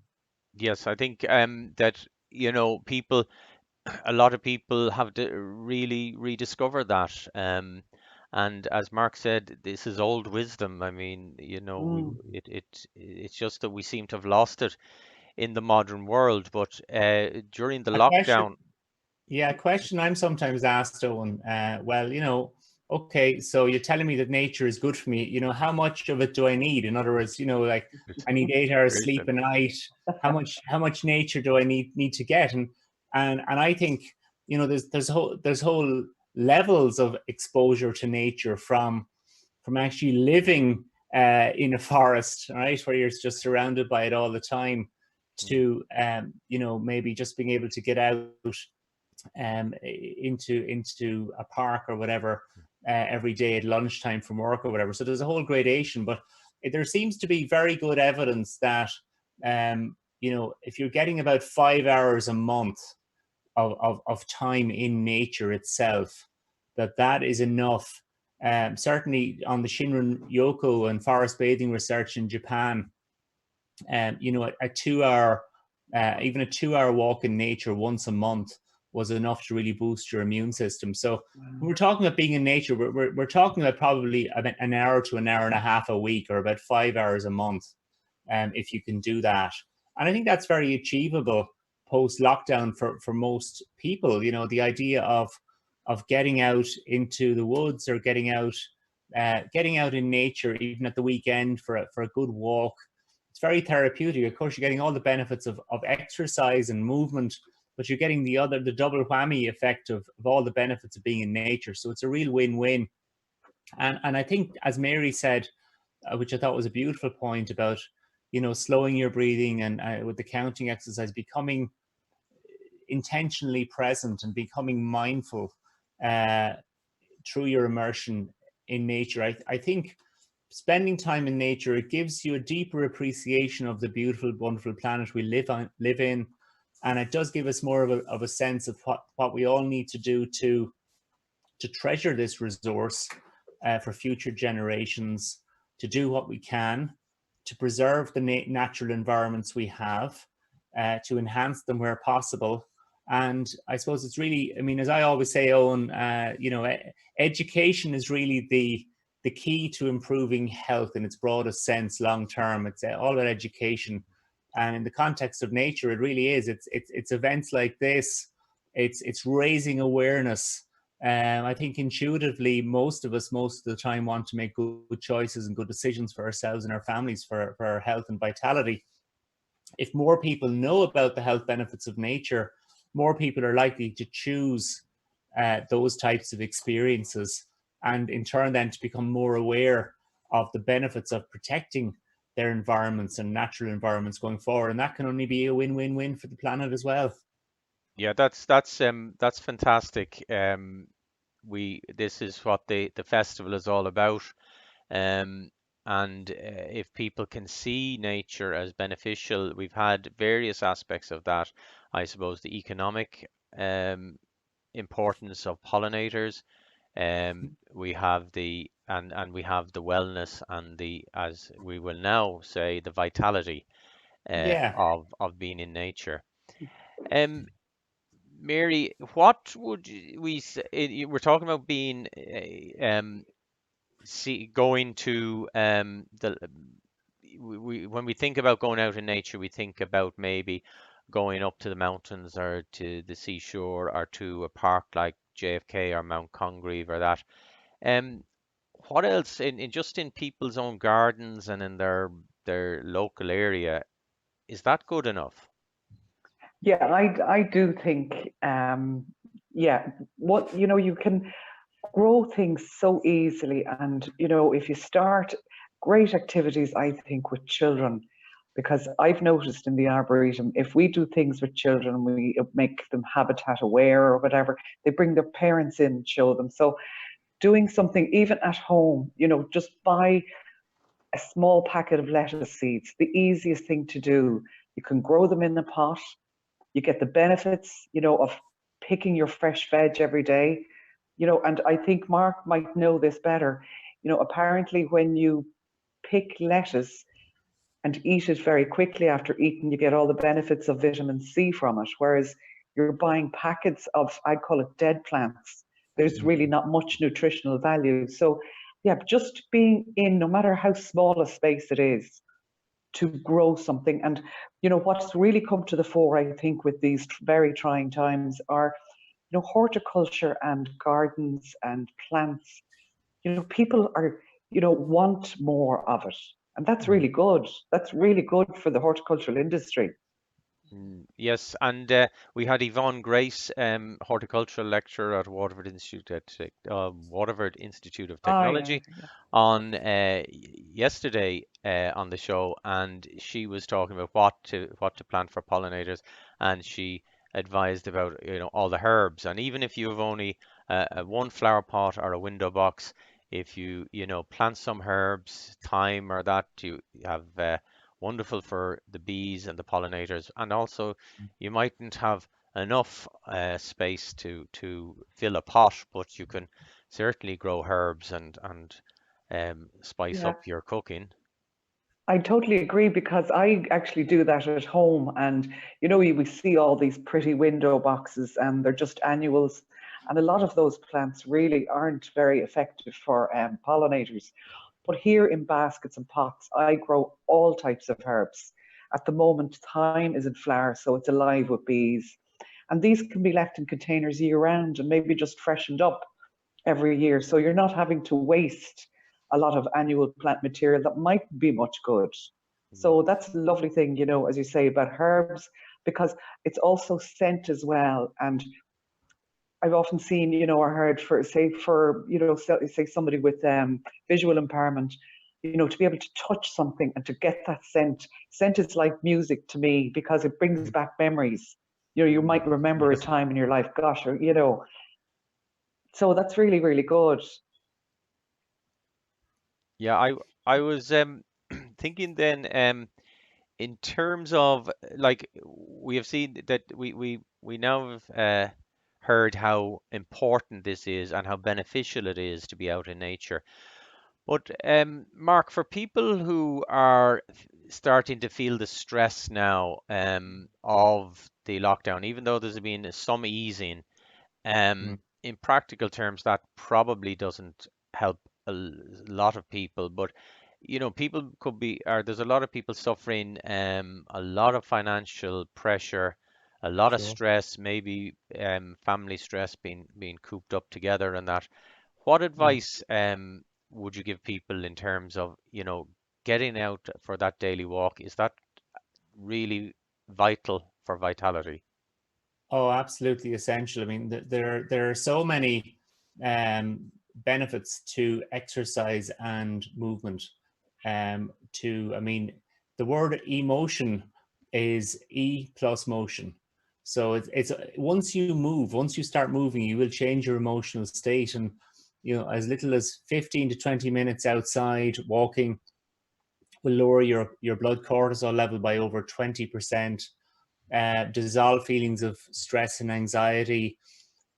yes, I think that people, a lot of people have to really rediscover that. And as Mark said, this is old wisdom. I mean, Mm. it's just that we seem to have lost it in the modern world. But during the A question, lockdown, yeah, a question I'm sometimes asked, Owen. Well, okay, so you're telling me that nature is good for me. How much of it do I need? In other words, like I need 8 hours sleep a night. How much nature do I need to get? And I think there's whole levels of exposure to nature from actually living in a forest, right, where you're just surrounded by it all the time, to maybe just being able to get out into a park or whatever every day at lunchtime from work or whatever. So there's a whole gradation, but there seems to be very good evidence that if you're getting about 5 hours a month of time in nature itself, that is enough. Certainly on the Shinrin Yoku and forest bathing research in Japan, a 2 hour, even a 2 hour walk in nature once a month was enough to really boost your immune system. So when we're talking about being in nature, we're talking about probably about an hour to an hour and a half a week, or about 5 hours a month, if you can do that. And I think that's very achievable post lockdown for most people. The idea of of getting out into the woods or getting out in nature, even at the weekend for a good walk. It's very therapeutic. Of course, you're getting all the benefits of exercise and movement, but you're getting the double whammy effect of all the benefits of being in nature. So it's a real win-win. And I think, as Mary said, which I thought was a beautiful point about, slowing your breathing and with the counting exercise, becoming intentionally present and becoming mindful through your immersion in nature. I think spending time in nature, it gives you a deeper appreciation of the beautiful, wonderful planet we live in, and it does give us more of a sense of what we all need to do to treasure this resource for future generations, to do what we can to preserve the natural environments we have, to enhance them where possible. And I suppose it's really, I mean, as I always say, Owen, education is really the key to improving health in its broadest sense long term. It's all about education, and in the context of nature, it really is. It's events like this. It's raising awareness. I think intuitively, most of us, most of the time, want to make good choices and good decisions for ourselves and our families, for our health and vitality. If more people know about the health benefits of nature, more people are likely to choose those types of experiences, and in turn then to become more aware of the benefits of protecting their environments and natural environments going forward. And that can only be a win-win-win for the planet as well. Yeah, that's fantastic. This is what the festival is all about. Um, and if people can see nature as beneficial, we've had various aspects of that. I suppose the economic importance of pollinators. We have and we have the wellness and the, as we will now say, the vitality Yeah. of being in nature. Um, Mary, what would we say? We're talking about being going to the when we think about going out in nature, we think about maybe going up to the mountains or to the seashore or to a park like JFK or Mount Congreve or that. Um, what else in just in people's own gardens and in their local area, is that good enough? Yeah, I do think, yeah, what, you can grow things so easily. And, if you start great activities, I think, with children, because I've noticed in the Arboretum, if we do things with children, we make them habitat aware or whatever, they bring their parents in and show them. So doing something even at home, just buy a small packet of lettuce seeds, the easiest thing to do. You can grow them in a pot. You get the benefits, of picking your fresh veg every day. And I think Mark might know this better. Apparently when you pick lettuce and eat it very quickly after eating, you get all the benefits of vitamin C from it. Whereas you're buying packets of, I call it dead plants. There's really not much nutritional value. So yeah, just being in, no matter how small a space it is, to grow something. And what's really come to the fore, I think, with these very trying times are horticulture and gardens and plants. People are want more of it, and that's really good. That's really good for the horticultural industry. Yes, and we had Yvonne Grace, horticultural lecturer at Waterford Institute of Oh yeah, Technology, on yesterday on the show, and she was talking about what to plant for pollinators, and she advised about all the herbs, and even if you have only a one flower pot or a window box, if you plant some herbs, thyme or that, you have wonderful for the bees and the pollinators, and also you mightn't have enough space to fill a pot, but you can certainly grow herbs and spice yeah. up your cooking. I totally agree, because I actually do that at home. And, we see all these pretty window boxes and they're just annuals. And a lot of those plants really aren't very effective for pollinators. But here in baskets and pots, I grow all types of herbs. At the moment, thyme is in flower, so it's alive with bees. And these can be left in containers year round and maybe just freshened up every year. So you're not having to waste a lot of annual plant material that might be much good. So that's the lovely thing, you know, as you say, about herbs, because it's also scent as well. And I've often seen, you know, or heard you know, say somebody with visual impairment, you know, to be able to touch something and to get that scent. Scent is like music to me because it brings back memories. You know, you might remember a Yes. time in your life, gosh, or, you know, so that's really, really good. Yeah, I was thinking then in terms of like we have seen that we now have heard how important this is and how beneficial it is to be out in nature. But Mark, for people who are starting to feel the stress now of the lockdown, even though there's been some easing, Mm. in practical terms, that probably doesn't help lot of people. But you know, people could be, or there's a lot of people suffering a lot of financial pressure, a lot of Sure. stress, maybe family stress being cooped up together and that. What Mm. advice would you give people in terms of, you know, getting out for that daily walk? Is that really vital for vitality? Oh, absolutely essential. I mean, there are so many benefits to exercise and movement. I mean, the word emotion is E plus motion. So it's once you move, once you start moving, you will change your emotional state, and you know, as little as 15 to 20 minutes outside walking will lower your blood cortisol level by over 20%, dissolve feelings of stress and anxiety,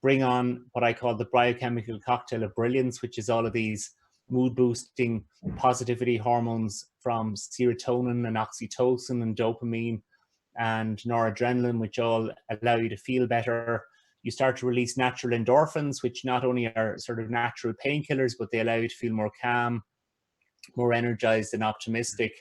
bring on what I call the biochemical cocktail of brilliance, which is all of these mood boosting positivity hormones from serotonin and oxytocin and dopamine and noradrenaline, which all allow you to feel better. You start to release natural endorphins, which not only are sort of natural painkillers, but they allow you to feel more calm, more energized and optimistic.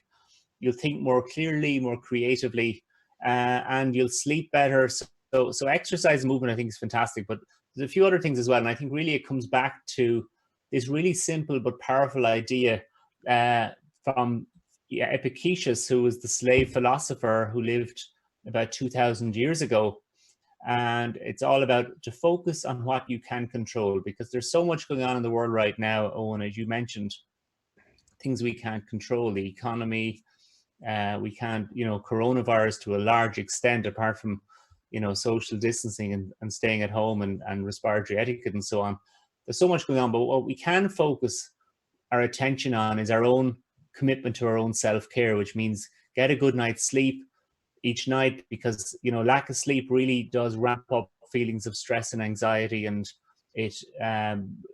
You'll think more clearly, more creatively, and you'll sleep better. So exercise and movement, I think, is fantastic. But there's a few other things as well, and I think really it comes back to this really simple but powerful idea uh, from Epictetus, who was the slave philosopher who lived about 2,000 years ago. And it's all about to focus on what you can control, because there's so much going on in the world right now, Owen, as you mentioned, things we can't control, the economy, we can't, you know, coronavirus to a large extent, apart from, you know, social distancing and staying at home and respiratory etiquette and so on. There's so much going on, but what we can focus our attention on is our own commitment to our own self-care, which means get a good night's sleep each night, because, you know, lack of sleep really does ramp up feelings of stress and anxiety, and it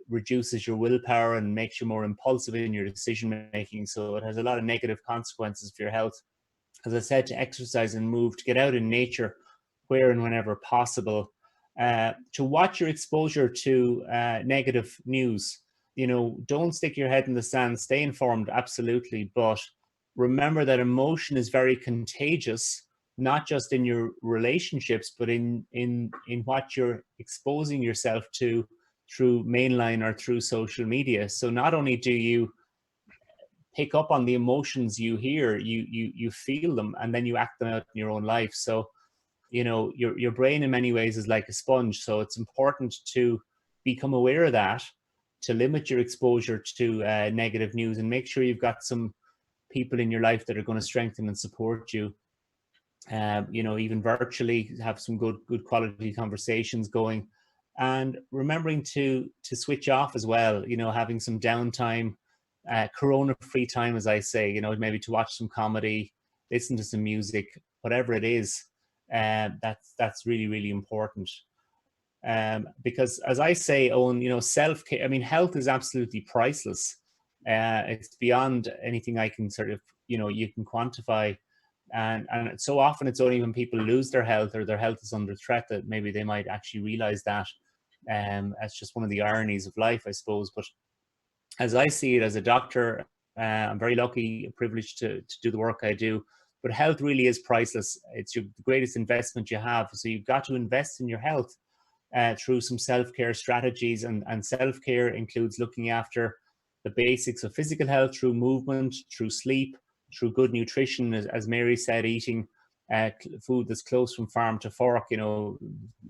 reduces your willpower and makes you more impulsive in your decision making. So it has a lot of negative consequences for your health. As I said, to exercise and move, to get out in nature where and whenever possible, to watch your exposure to negative news. You know, don't stick your head in the sand, stay informed, absolutely, but remember that emotion is very contagious, not just in your relationships, but in what you're exposing yourself to through mainline or through social media. So not only do you pick up on the emotions you hear, you feel them, and then you act them out in your own life. So, you know, your brain in many ways is like a sponge. So it's important to become aware of that, to limit your exposure to negative news, and make sure you've got some people in your life that are going to strengthen and support you. You know, even virtually, have some good quality conversations going, and remembering to switch off as well. You know, having some downtime, corona free time, as I say. You know, maybe to watch some comedy, listen to some music, whatever it is. That's really, really important. Because as I say, Owen, you know, self-care, I mean, health is absolutely priceless. It's beyond anything I can sort of, you know, you can quantify. And so often it's only when people lose their health or their health is under threat that maybe they might actually realize that. That's just one of the ironies of life, I suppose. But as I see it as a doctor, I'm very lucky, privileged to do the work I do. But health really is priceless. It's the greatest investment you have. So you've got to invest in your health through some self-care strategies, and self-care includes looking after the basics of physical health through movement, through sleep, through good nutrition, as Mary said, eating food that's close from farm to fork,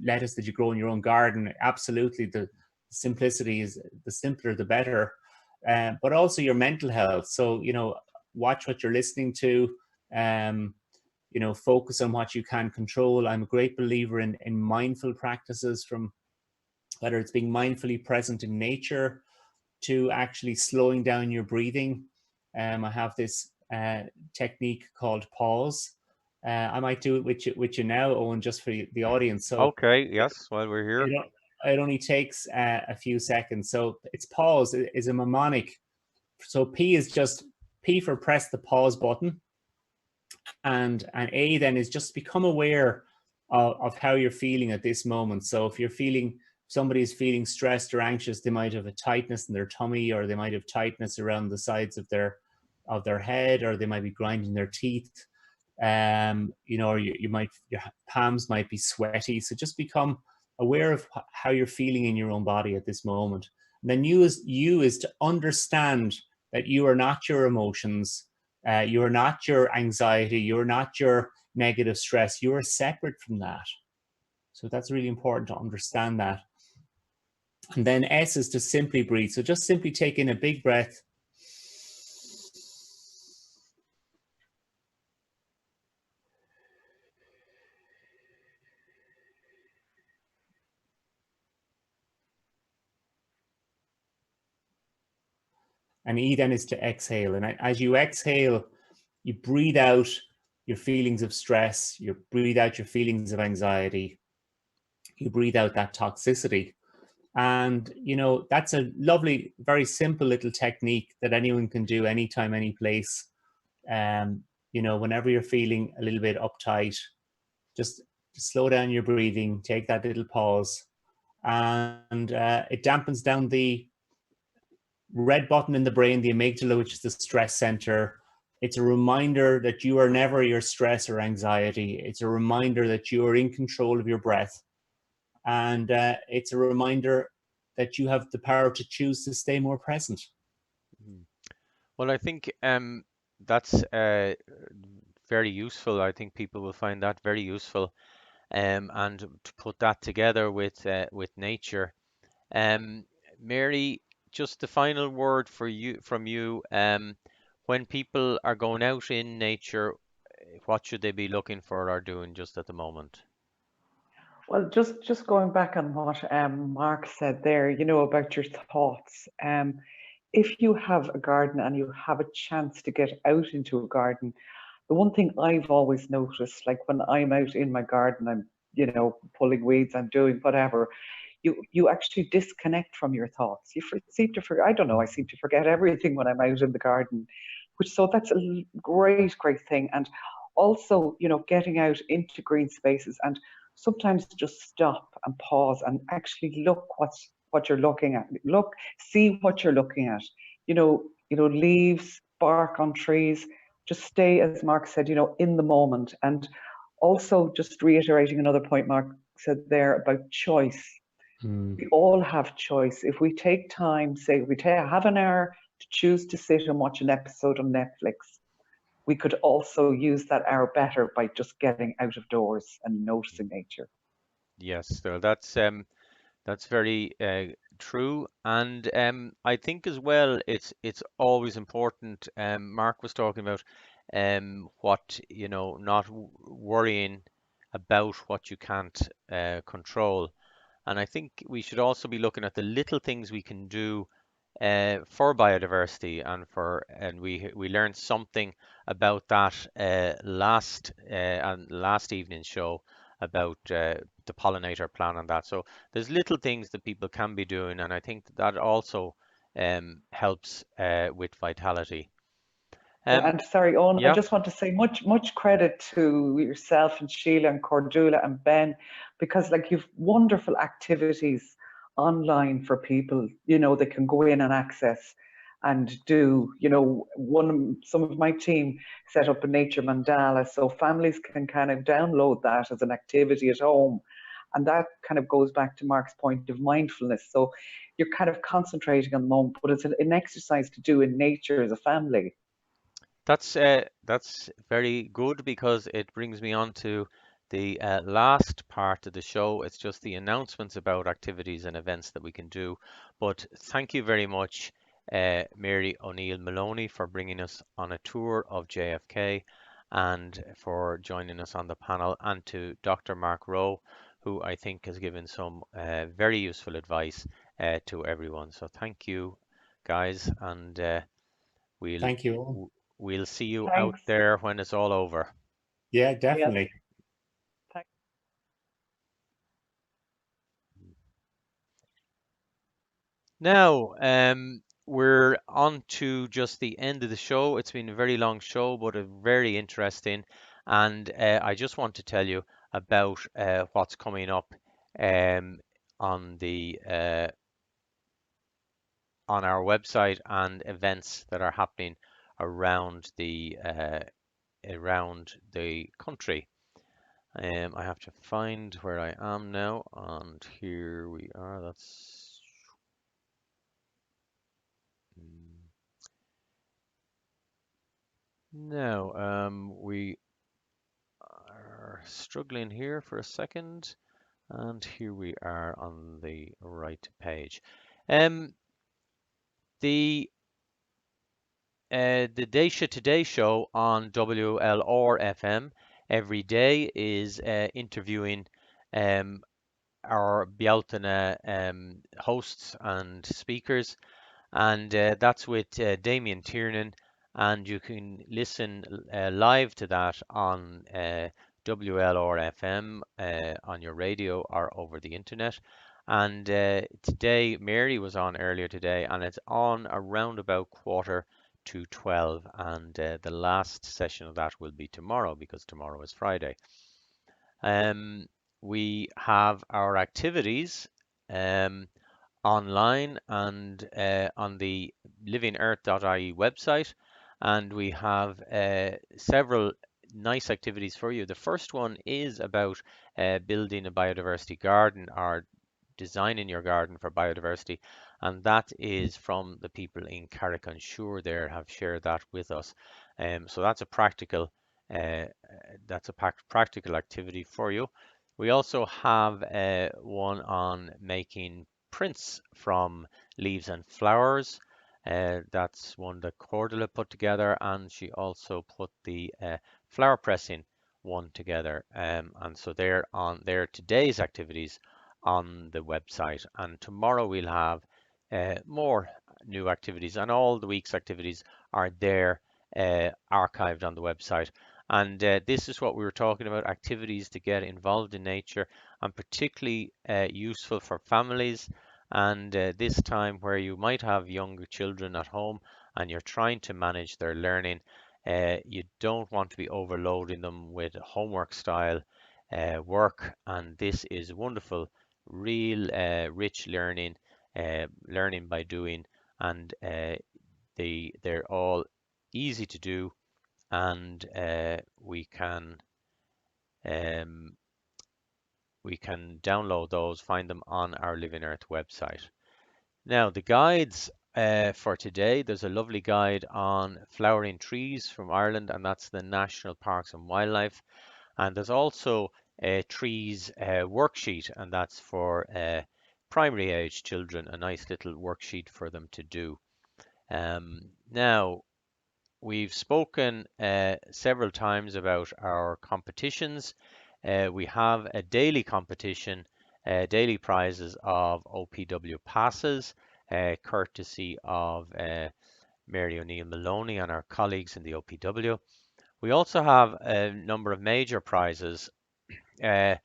lettuce that you grow in your own garden. Absolutely, the simplicity is, the simpler the better. But also your mental health. So, watch what you're listening to, focus on what you can control. I'm a great believer in mindful practices, from whether it's being mindfully present in nature to actually slowing down your breathing. I have this technique called pause. I might do it with you now, Owen, just for the audience. So Okay, yes, while we're here. It only takes a few seconds. So it's pause is a mnemonic. So P is just P for press the pause button. And A then is just become aware of how you're feeling at this moment. So if somebody is feeling stressed or anxious, they might have a tightness in their tummy, or they might have tightness around the sides of their head, or they might be grinding their teeth. Or your palms might be sweaty. So just become aware of how you're feeling in your own body at this moment. And then you is to understand that you are not your emotions. You're not your anxiety. You're not your negative stress. You are separate from that. So that's really important to understand that. And then S is to simply breathe. So just simply take in a big breath. And E then is to exhale. And as you exhale, you breathe out your feelings of stress, you breathe out your feelings of anxiety, you breathe out that toxicity. And, that's a lovely, very simple little technique that anyone can do anytime, any place. Whenever you're feeling a little bit uptight, just slow down your breathing, take that little pause, and it dampens down the red button in the brain, the amygdala, which is the stress center. It's a reminder that you are never your stress or anxiety. It's a reminder that you are in control of your breath. And it's a reminder that you have the power to choose to stay more present. Well, I think that's very useful. I think people will find that very useful, and to put that together with nature. Mary, just the final word from you. When people are going out in nature, what should they be looking for or doing just at the moment? Well, just going back on what Mark said there, about your thoughts. If you have a garden and you have a chance to get out into a garden, the one thing I've always noticed, like when I'm out in my garden, I'm, pulling weeds, I'm doing whatever, you actually disconnect from your thoughts. You seem to forget, I don't know, I seem to forget everything when I'm out in the garden, so that's a great thing. And also, getting out into green spaces, and sometimes just stop and pause and actually look what you're looking at. See what you're looking at. Leaves, bark on trees. Just stay, as Mark said, in the moment. And also, just reiterating another point Mark said there about choice. We all have choice. If we take time, say we have an hour to choose to sit and watch an episode on Netflix, we could also use that hour better by just getting out of doors and noticing nature. Yes, so that's very true, and I think as well it's always important. Mark was talking about what not worrying about what you can't control, and I think we should also be looking at the little things we can do for biodiversity, and we learned something about that last evening's show about the pollinator plan and that. So there's little things that people can be doing, and I think that also helps with vitality. Yeah, and sorry, Owen, I Yeah, just want to say much credit to yourself and Sheila and Cordula and Ben, because you've wonderful activities online for people, they can go in and access. and do, some of my team set up a nature mandala so families can kind of download that as an activity at home. And that kind of goes back to Mark's point of mindfulness. So you're kind of concentrating on the moment, but it's an exercise to do in nature as a family. That's very good because it brings me on to the last part of the show. It's just the announcements about activities and events that we can do. But thank you very much, Mary O'Neill Maloney, for bringing us on a tour of JFK and for joining us on the panel, and to Dr. Mark Rowe, who I think has given some very useful advice to everyone. So thank you, guys, and we'll Thank you. w- we'll see you out Thanks. there when it's all over. Yeah, Yes. definitely. Thanks. Now, we're on to just the end of the show. It's been a very long show, but a very interesting. And I just want to tell you about what's coming up um, on the on our website and events that are happening around the country. I have to find where I am now, and here we are. That's mm, no. We are struggling here for a second, and here we are on the right page. Um, the the Daisha Today show on WLR FM every day is interviewing um, our Bealtaine hosts and speakers, and that's with Damien Tiernan, and you can listen live to that on WLR FM on your radio or over the internet. And today, Mary was on earlier today, and it's on around about 11:45, and the last session of that will be tomorrow because tomorrow is Friday. Um, we have our activities um, online and on the livingearth.ie website, and we have several nice activities for you. The first one is about building a biodiversity garden or designing your garden for biodiversity, and that is from the people in Carrick-on-Suir there have shared that with us. So uh, that's a practical activity for you. We also have one on making prints from leaves and flowers. That's one that Cordula put together, and she also put the flower pressing one together. And so they're today's activities on the website. And tomorrow we'll have more new activities, and all the week's activities are there archived on the website. And this is what we were talking about, activities to get involved in nature, and particularly useful for families. And this time where you might have younger children at home and you're trying to manage their learning, you don't want to be overloading them with homework style work. And this is wonderful, real rich learning, learning by doing, and they're all easy to do, and um, we can download those, find them on our Living Earth website. Now, the guides for today, there's a lovely guide on flowering trees from Ireland, and that's the National Parks and Wildlife. And there's also a trees worksheet, and that's for primary age children, a nice little worksheet for them to do. Now, we've spoken several times about our competitions. We have a daily competition, daily prizes of OPW passes, courtesy of Mary O'Neill Maloney and our colleagues in the OPW. We also have a number of major prizes. Uh,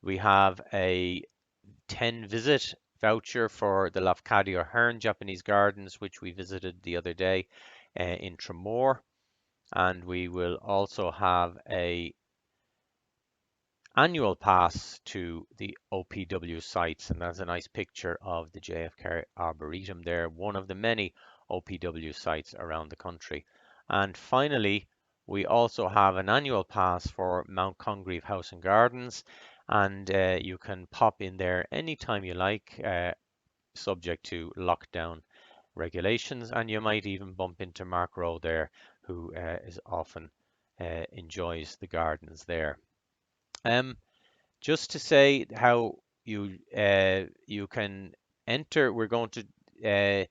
we have a 10 visit voucher for the Lafcadio Hearn Japanese Gardens, which we visited the other day in Tramore. And we will also have a annual pass to the OPW sites, and that's a nice picture of the JFK Arboretum there, one of the many OPW sites around the country. And finally, we also have an annual pass for Mount Congreve House and Gardens, and you can pop in there anytime you like, subject to lockdown regulations, and you might even bump into Mark Rowe there, who is often enjoys the gardens there. Just to say how you can enter, we're going to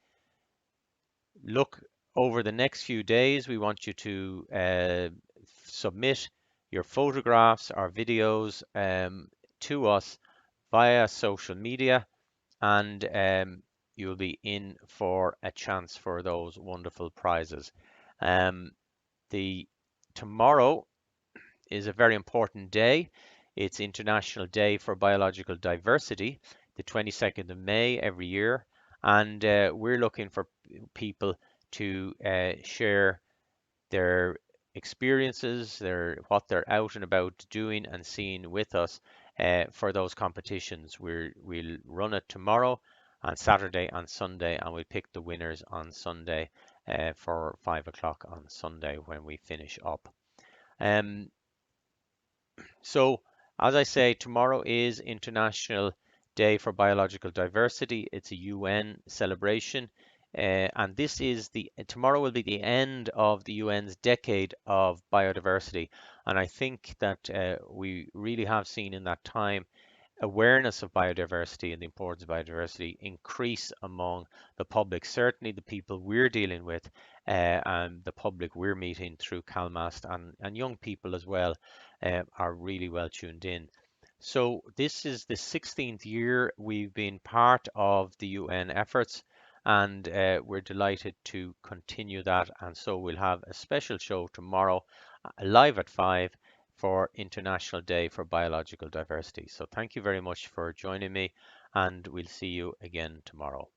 look over the next few days. We want you to submit your photographs or videos to us via social media, and you'll be in for a chance for those wonderful prizes. The tomorrow is a very important day. It's International Day for Biological Diversity, the 22nd of May every year, and we're looking for people to share their experiences, what they're out and about doing and seeing with us for those competitions. We'll run it tomorrow, on Saturday and Sunday, and we'll pick the winners on Sunday for 5 o'clock on Sunday when we finish up. So, as I say, tomorrow is International Day for Biological Diversity. It's a UN celebration, and tomorrow will be the end of the UN's decade of biodiversity. And I think that we really have seen in that time awareness of biodiversity and the importance of biodiversity increase among the public, certainly the people we're dealing with, and the public we're meeting through CalMast, and young people as well are really well tuned in. So this is the 16th year we've been part of the UN efforts, and we're delighted to continue that. And so we'll have a special show tomorrow live at 5 for International Day for Biological Diversity. So thank you very much for joining me, and we'll see you again tomorrow.